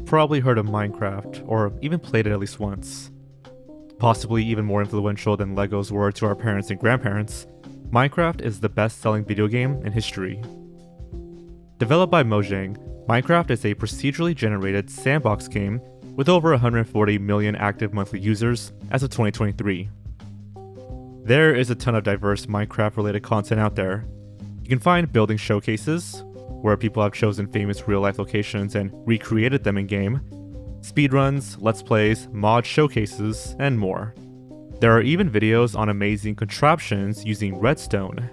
probably heard of Minecraft, or even played it at least once. Possibly even more influential than Legos were to our parents and grandparents, Minecraft is the best-selling video game in history. Developed by Mojang, Minecraft is a procedurally generated sandbox game with over 140 million active monthly users as of 2023. There is a ton of diverse Minecraft-related content out there. You can find building showcases, where people have chosen famous real-life locations and recreated them in-game, speedruns, let's plays, mod showcases, and more. There are even videos on amazing contraptions using redstone,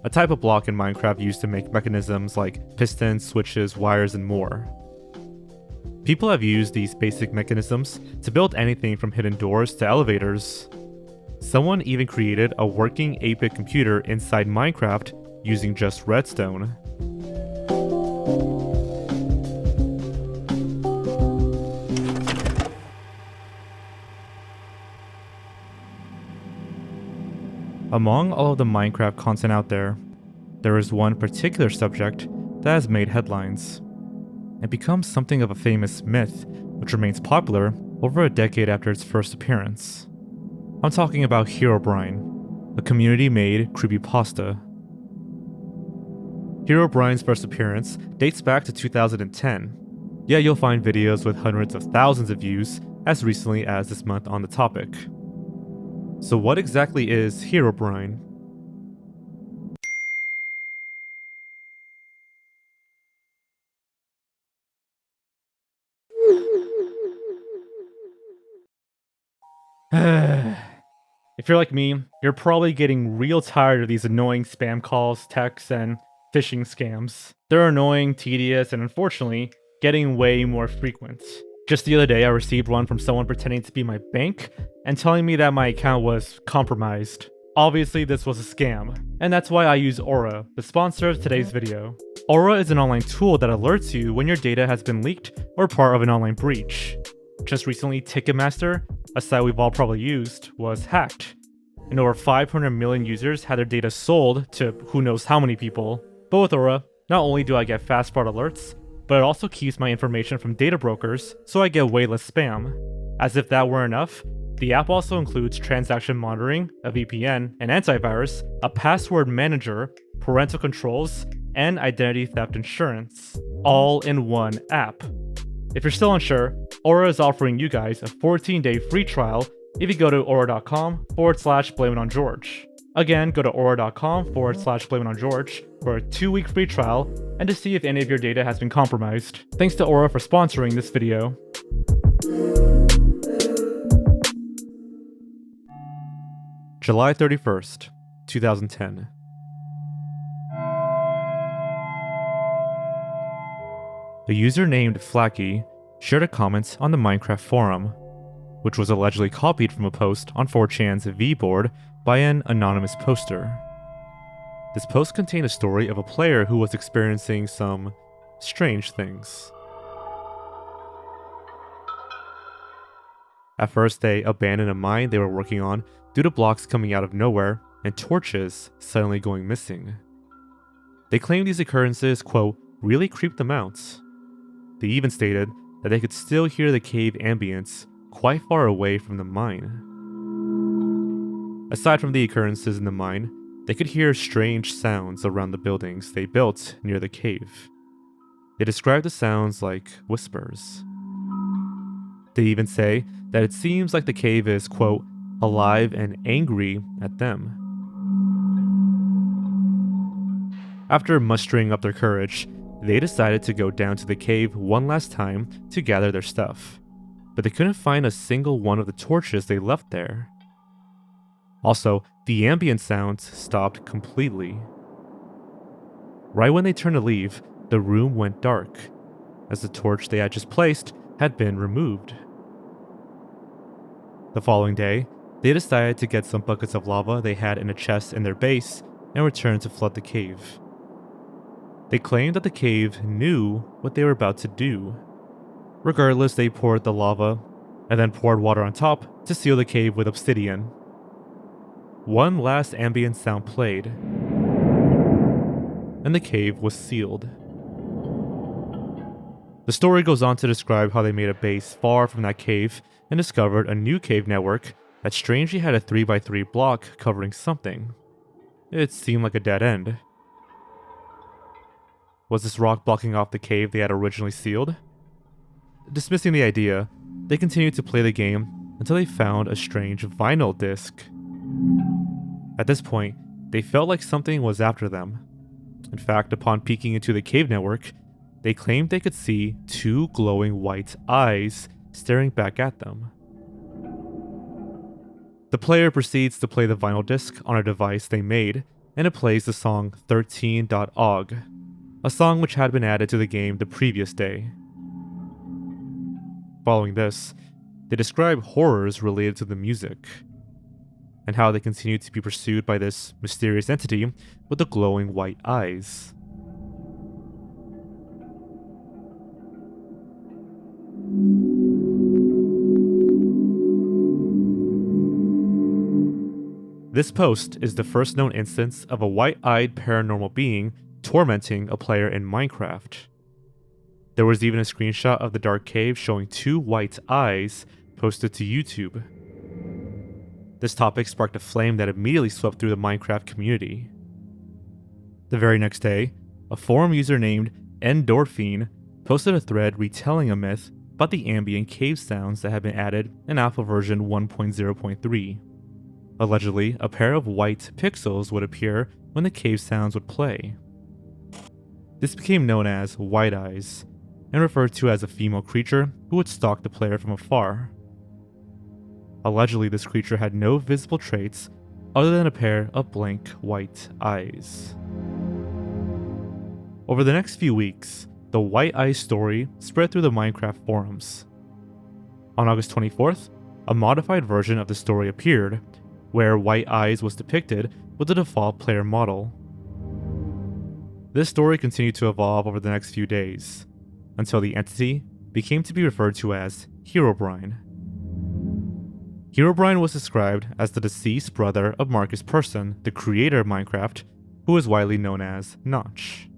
a type of block in Minecraft used to make mechanisms like pistons, switches, wires, and more. People have used these basic mechanisms to build anything from hidden doors to elevators. Someone even created a working 8-bit computer inside Minecraft using just redstone. Among all of the Minecraft content out there, there is one particular subject that has made headlines and become something of a famous myth which remains popular over a decade after its first appearance. I'm talking about Herobrine, a community-made creepypasta. Herobrine's first appearance dates back to 2010, yet you'll find videos with hundreds of thousands of views as recently as this month on the topic. So what exactly is Herobrine? If you're like me, you're probably getting real tired of these annoying spam calls, texts, and phishing scams. They're annoying, tedious, and unfortunately, getting way more frequent. Just the other day, I received one from someone pretending to be my bank and telling me that my account was compromised. Obviously, this was a scam, and that's why I use Aura, the sponsor of today's video. Aura is an online tool that alerts you when your data has been leaked or part of an online breach. Just recently, Ticketmaster, a site we've all probably used, was hacked, and over 500 million users had their data sold to who knows how many people. But with Aura, not only do I get fast fraud alerts, but it also keeps my information from data brokers, so I get way less spam. As if that weren't enough, the app also includes transaction monitoring, a VPN, an antivirus, a password manager, parental controls, and identity theft insurance, all in one app. If you're still unsure, Aura is offering you guys a 14-day free trial if you go to aura.com/Blameitonjorge. Again, go to aura.com/Blameitonjorge for a 2-week free trial and to see if any of your data has been compromised. Thanks to Aura for sponsoring this video. July 31st, 2010. A user named Flacky shared a comment on the Minecraft forum, which was allegedly copied from a post on 4chan's V-board by an anonymous poster. This post contained a story of a player who was experiencing some strange things. At first, they abandoned a mine they were working on due to blocks coming out of nowhere and torches suddenly going missing. They claimed these occurrences, quote, really creeped them out. They even stated that they could still hear the cave ambience quite far away from the mine. Aside from the occurrences in the mine, they could hear strange sounds around the buildings they built near the cave. They described the sounds like whispers. They even say that it seems like the cave is, quote, alive and angry at them. After mustering up their courage, they decided to go down to the cave one last time to gather their stuff, but they couldn't find a single one of the torches they left there. Also, the ambient sounds stopped completely. Right when they turned to leave, the room went dark, as the torch they had just placed had been removed. The following day, they decided to get some buckets of lava they had in a chest in their base and return to flood the cave. They claimed that the cave knew what they were about to do. Regardless, they poured the lava and then poured water on top to seal the cave with obsidian. One last ambient sound played, and the cave was sealed. The story goes on to describe how they made a base far from that cave and discovered a new cave network that strangely had a 3x3 block covering something. It seemed like a dead end. Was this rock blocking off the cave they had originally sealed? Dismissing the idea, they continued to play the game until they found a strange vinyl disc. At this point, they felt like something was after them. In fact, upon peeking into the cave network, they claimed they could see two glowing white eyes staring back at them. The player proceeds to play the vinyl disc on a device they made, and it plays the song 13.og, a song which had been added to the game the previous day. Following this, they describe horrors related to the music, and how they continue to be pursued by this mysterious entity with the glowing white eyes. This post is the first known instance of a white-eyed paranormal being tormenting a player in Minecraft. There was even a screenshot of the dark cave showing two white eyes posted to YouTube. This topic sparked a flame that immediately swept through the Minecraft community. The very next day, a forum user named Endorphine posted a thread retelling a myth about the ambient cave sounds that had been added in alpha version 1.0.3. Allegedly, a pair of white pixels would appear when the cave sounds would play. This became known as White Eyes, and referred to as a female creature who would stalk the player from afar. Allegedly, this creature had no visible traits other than a pair of blank white eyes. Over the next few weeks, the White Eyes story spread through the Minecraft forums. On August 24th, a modified version of the story appeared, where White Eyes was depicted with the default player model. This story continued to evolve over the next few days, until the entity became to be referred to as Herobrine. Herobrine was described as the deceased brother of Marcus Persson, the creator of Minecraft, who is widely known as Notch.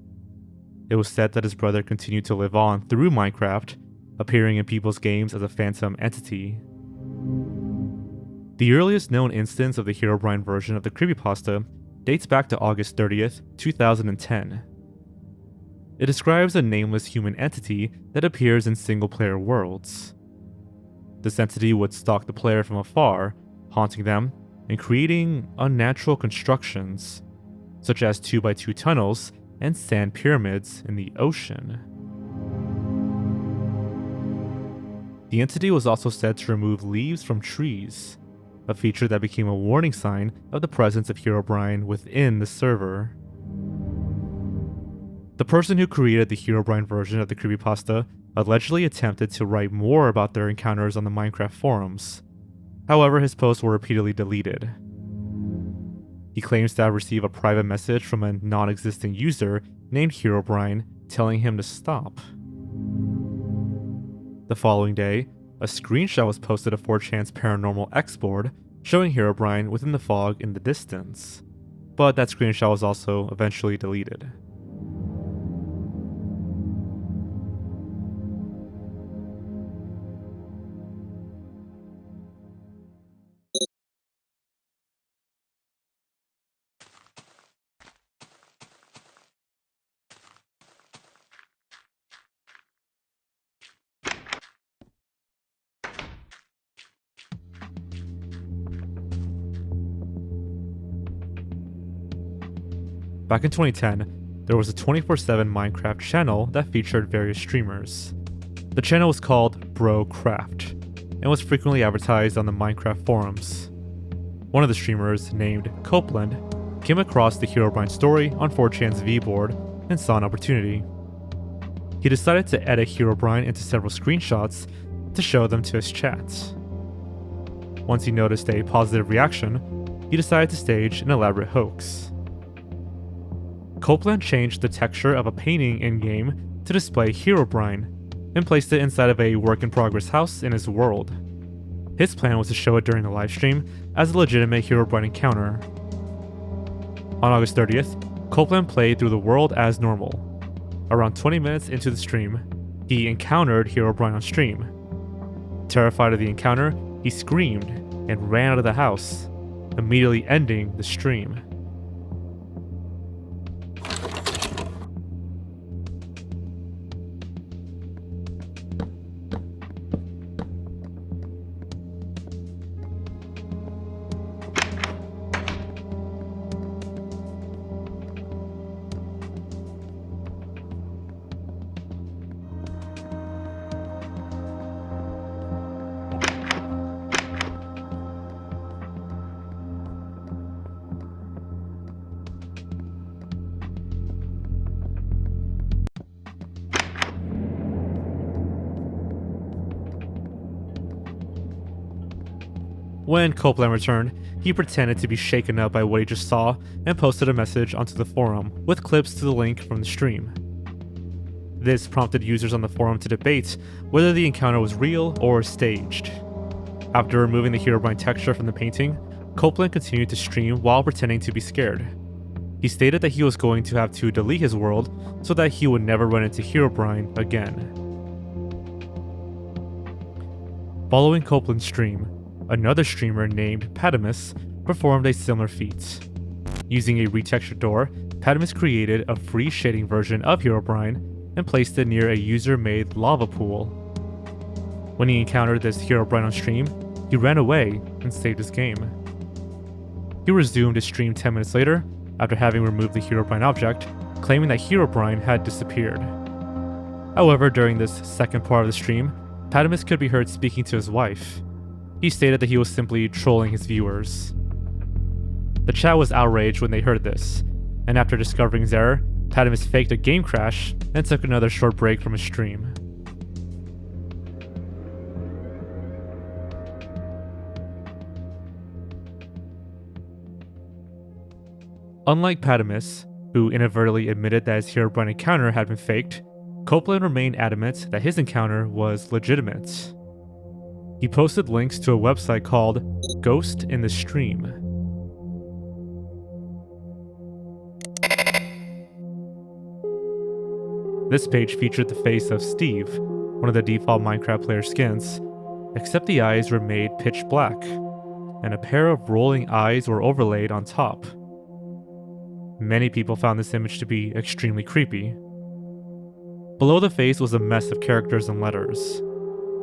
It was said that his brother continued to live on through Minecraft, appearing in people's games as a phantom entity. The earliest known instance of the Herobrine version of the creepypasta dates back to August 30th, 2010. It describes a nameless human entity that appears in single-player worlds. This entity would stalk the player from afar, haunting them and creating unnatural constructions, such as 2x2 tunnels and sand pyramids in the ocean. The entity was also said to remove leaves from trees, a feature that became a warning sign of the presence of Herobrine within the server. The person who created the Herobrine version of the creepypasta allegedly attempted to write more about their encounters on the Minecraft forums. However, his posts were repeatedly deleted. He claims to have received a private message from a non-existent user named Herobrine telling him to stop. The following day, a screenshot was posted of 4chan's Paranormal X board showing Herobrine within the fog in the distance, but that screenshot was also eventually deleted. Back in 2010, there was a 24/7 Minecraft channel that featured various streamers. The channel was called Brocraft, and was frequently advertised on the Minecraft forums. One of the streamers, named Copeland, came across the Herobrine story on 4chan's V-board and saw an opportunity. He decided to edit Herobrine into several screenshots to show them to his chat. Once he noticed a positive reaction, he decided to stage an elaborate hoax. Copeland changed the texture of a painting in-game to display Herobrine, and placed it inside of a work-in-progress house in his world. His plan was to show it during the livestream as a legitimate Herobrine encounter. On August 30th, Copeland played through the world as normal. Around 20 minutes into the stream, he encountered Herobrine on stream. Terrified of the encounter, he screamed and ran out of the house, immediately ending the stream. When Copeland returned, he pretended to be shaken up by what he just saw and posted a message onto the forum with clips to the link from the stream. This prompted users on the forum to debate whether the encounter was real or staged. After removing the Herobrine texture from the painting, Copeland continued to stream while pretending to be scared. He stated that he was going to have to delete his world so that he would never run into Herobrine again. Following Copeland's stream, another streamer named Patamus performed a similar feat. Using a retextured door, Patamus created a free shading version of Herobrine and placed it near a user-made lava pool. When he encountered this Herobrine on stream, he ran away and saved his game. He resumed his stream 10 minutes later after having removed the Herobrine object, claiming that Herobrine had disappeared. However, during this second part of the stream, Patamus could be heard speaking to his wife. He stated that he was simply trolling his viewers. The chat was outraged when they heard this, and after discovering his error, Patamus faked a game crash and took another short break from his stream. Unlike Patamus, who inadvertently admitted that his Herobrine encounter had been faked, Copeland remained adamant that his encounter was legitimate. He posted links to a website called Ghost in the Stream. This page featured the face of Steve, one of the default Minecraft player skins, except the eyes were made pitch black, and a pair of rolling eyes were overlaid on top. Many people found this image to be extremely creepy. Below the face was a mess of characters and letters.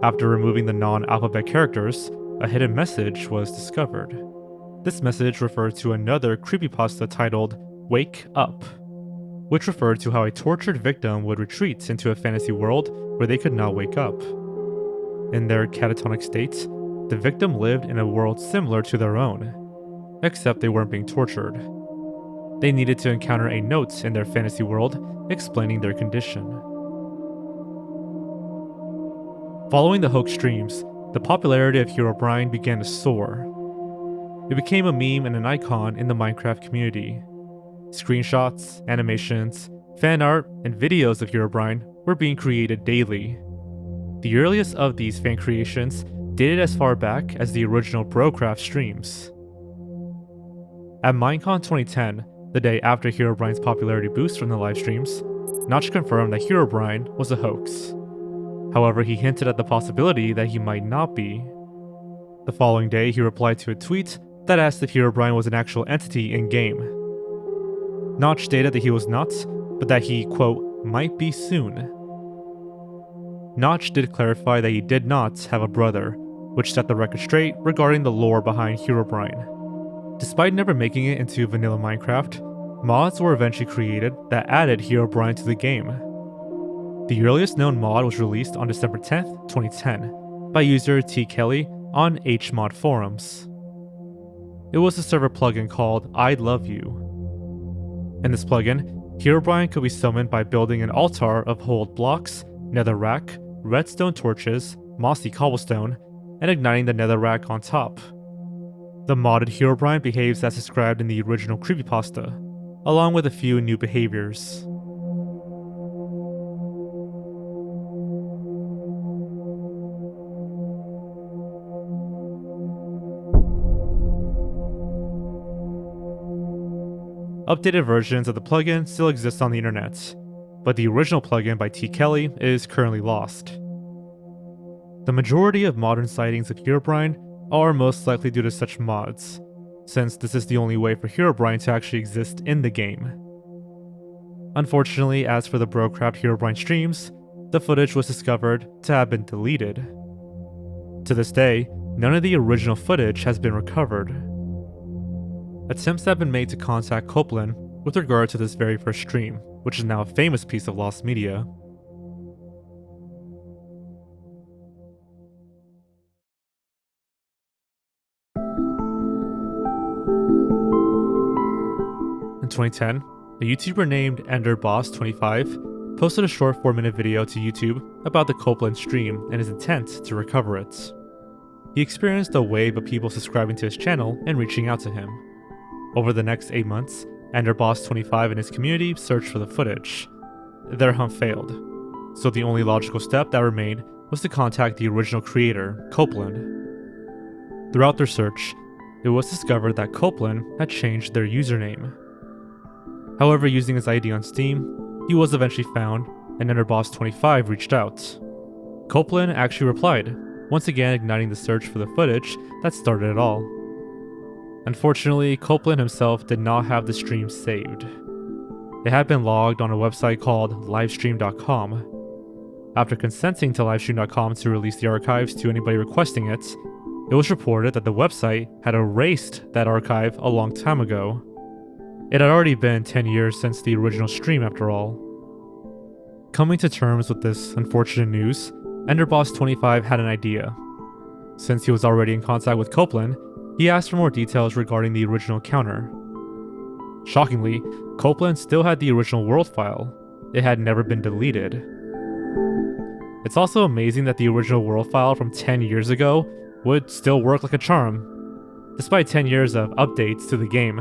After removing the non-alphabet characters, a hidden message was discovered. This message referred to another creepypasta titled Wake Up, which referred to how a tortured victim would retreat into a fantasy world where they could not wake up. In their catatonic states, the victim lived in a world similar to their own, except they weren't being tortured. They needed to encounter a note in their fantasy world explaining their condition. Following the hoax streams, the popularity of Herobrine began to soar. It became a meme and an icon in the Minecraft community. Screenshots, animations, fan art, and videos of Herobrine were being created daily. The earliest of these fan creations dated as far back as the original brocraft streams. At Minecon 2010, the day after Herobrine's popularity boost from the live streams, Notch confirmed that Herobrine was a hoax. However, he hinted at the possibility that he might not be. The following day, he replied to a tweet that asked if Herobrine was an actual entity in-game. Notch stated that he was not, but that he, quote, might be soon. Notch did clarify that he did not have a brother, which set the record straight regarding the lore behind Herobrine. Despite never making it into vanilla Minecraft, mods were eventually created that added Herobrine to the game. The earliest known mod was released on December 10th, 2010, by user T. Kelly on HMod forums. It was a server plugin called I Love You. In this plugin, Herobrine could be summoned by building an altar of hold blocks, netherrack, redstone torches, mossy cobblestone, and igniting the netherrack on top. The modded Herobrine behaves as described in the original creepypasta, along with a few new behaviors. Updated versions of the plugin still exist on the internet, but the original plugin by T. Kelly is currently lost. The majority of modern sightings of Herobrine are most likely due to such mods, since this is the only way for Herobrine to actually exist in the game. Unfortunately, as for the brocraft Herobrine streams, the footage was discovered to have been deleted. To this day, none of the original footage has been recovered. Attempts have been made to contact Copeland with regard to this very first stream, which is now a famous piece of lost media. In 2010, a YouTuber named EnderBoss25 posted a short 4-minute video to YouTube about the Copeland stream and his intent to recover it. He experienced a wave of people subscribing to his channel and reaching out to him. Over the next 8 months, EnderBoss25 and his community searched for the footage. Their hunt failed, so the only logical step that remained was to contact the original creator, Copeland. Throughout their search, it was discovered that Copeland had changed their username. However, using his ID on Steam, he was eventually found, and EnderBoss25 reached out. Copeland actually replied, once again igniting the search for the footage that started it all. Unfortunately, Copeland himself did not have the stream saved. It had been logged on a website called livestream.com. After consenting to livestream.com to release the archives to anybody requesting it, it was reported that the website had erased that archive a long time ago. It had already been 10 years since the original stream after all. Coming to terms with this unfortunate news, EnderBoss25 had an idea. Since he was already in contact with Copeland, he asked for more details regarding the original encounter. Shockingly, Copeland still had the original world file. It had never been deleted. It's also amazing that the original world file from 10 years ago would still work like a charm, despite 10 years of updates to the game.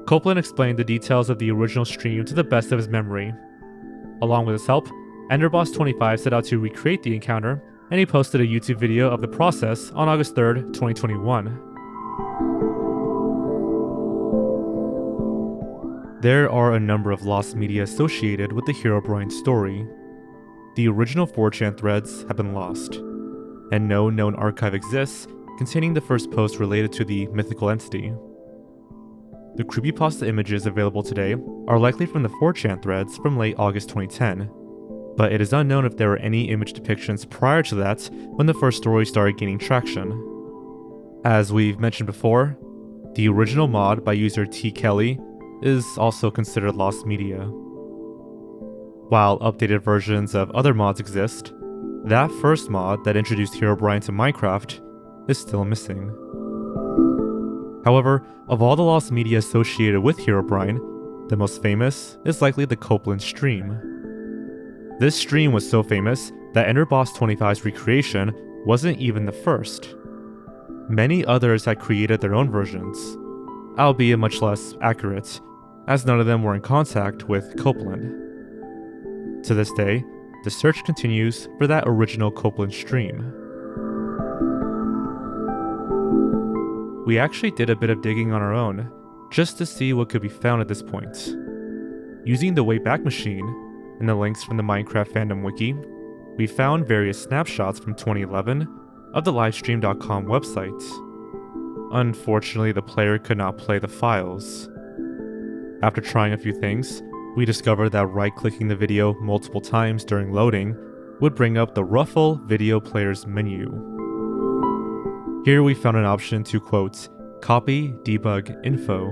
Copeland explained the details of the original stream to the best of his memory. Along with his help, EnderBoss25 set out to recreate the encounter, and he posted a YouTube video of the process on August 3rd, 2021. There are a number of lost media associated with the Herobrine story. The original 4chan threads have been lost, and no known archive exists containing the first post related to the mythical entity. The creepypasta images available today are likely from the 4chan threads from late August 2010, but it is unknown if there were any image depictions prior to that when the first story started gaining traction. As we've mentioned before, the original mod by user T. Kelly is also considered lost media. While updated versions of other mods exist, that first mod that introduced Herobrine to Minecraft is still missing. However, of all the lost media associated with Herobrine, the most famous is likely the Copeland stream. This stream was so famous that EnderBoss25's recreation wasn't even the first. Many others had created their own versions, albeit much less accurate, as none of them were in contact with Copeland. To this day, the search continues for that original Copeland stream. We actually did a bit of digging on our own, just to see what could be found at this point. Using the Wayback Machine and the links from the Minecraft fandom wiki, we found various snapshots from 2011 of the livestream.com website. Unfortunately, the player could not play the files. After trying a few things, we discovered that right-clicking the video multiple times during loading would bring up the Ruffle Video Players menu. Here we found an option to quote, copy debug info.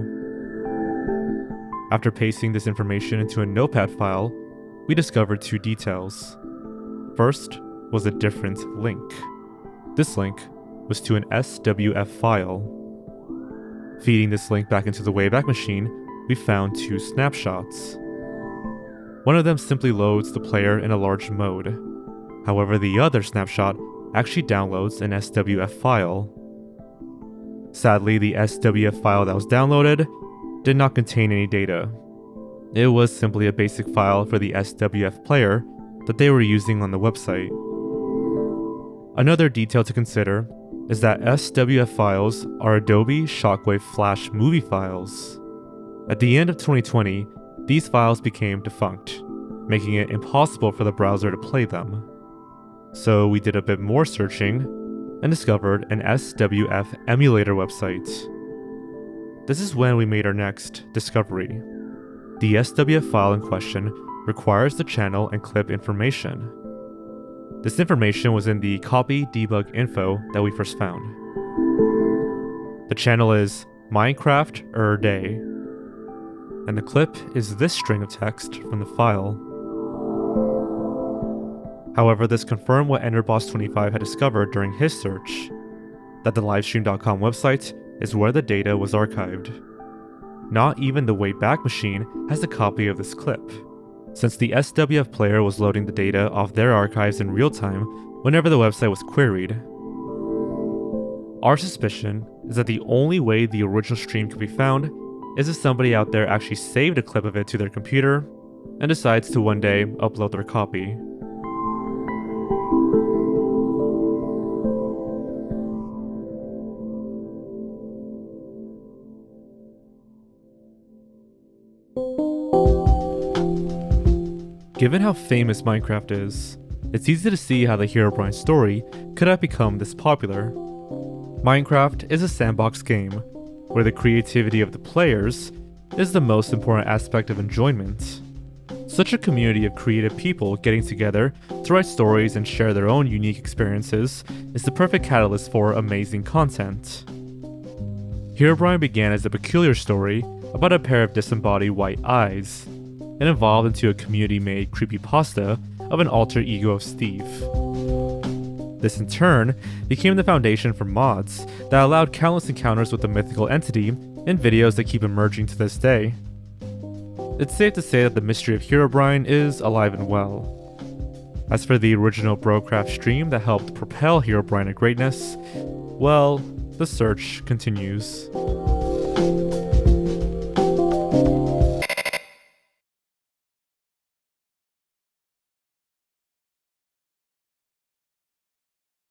After pasting this information into a notepad file, we discovered two details. First was a different link. This link was to an SWF file. Feeding this link back into the Wayback Machine, we found two snapshots. One of them simply loads the player in a large mode. However, the other snapshot actually downloads an SWF file. Sadly, the SWF file that was downloaded did not contain any data. It was simply a basic file for the SWF player that they were using on the website. Another detail to consider is that SWF files are Adobe Shockwave Flash movie files. At the end of 2020, these files became defunct, making it impossible for the browser to play them. So we did a bit more searching and discovered an SWF emulator website. This is when we made our next discovery. The SWF file in question requires the channel and clip information. This information was in the copy debug info that we first found. The channel is MinecraftAtHome, and the clip is this string of text from the file. However, this confirmed what Enderboss25 had discovered during his search, that the livestream.com website is where the data was archived. Not even the Wayback Machine has a copy of this clip, since the SWF player was loading the data off their archives in real time whenever the website was queried. Our suspicion is that the only way the original stream could be found is if somebody out there actually saved a clip of it to their computer and decides to one day upload their copy. Given how famous Minecraft is, it's easy to see how the Herobrine story could have become this popular. Minecraft is a sandbox game, where the creativity of the players is the most important aspect of enjoyment. Such a community of creative people getting together to write stories and share their own unique experiences is the perfect catalyst for amazing content. Herobrine began as a peculiar story about a pair of disembodied white eyes, and evolved into a community-made creepypasta of an alter ego of Steve. This in turn became the foundation for mods that allowed countless encounters with the mythical entity in videos that keep emerging to this day. It's safe to say that the mystery of Herobrine is alive and well. As for the original brocraft stream that helped propel Herobrine to greatness, well, the search continues.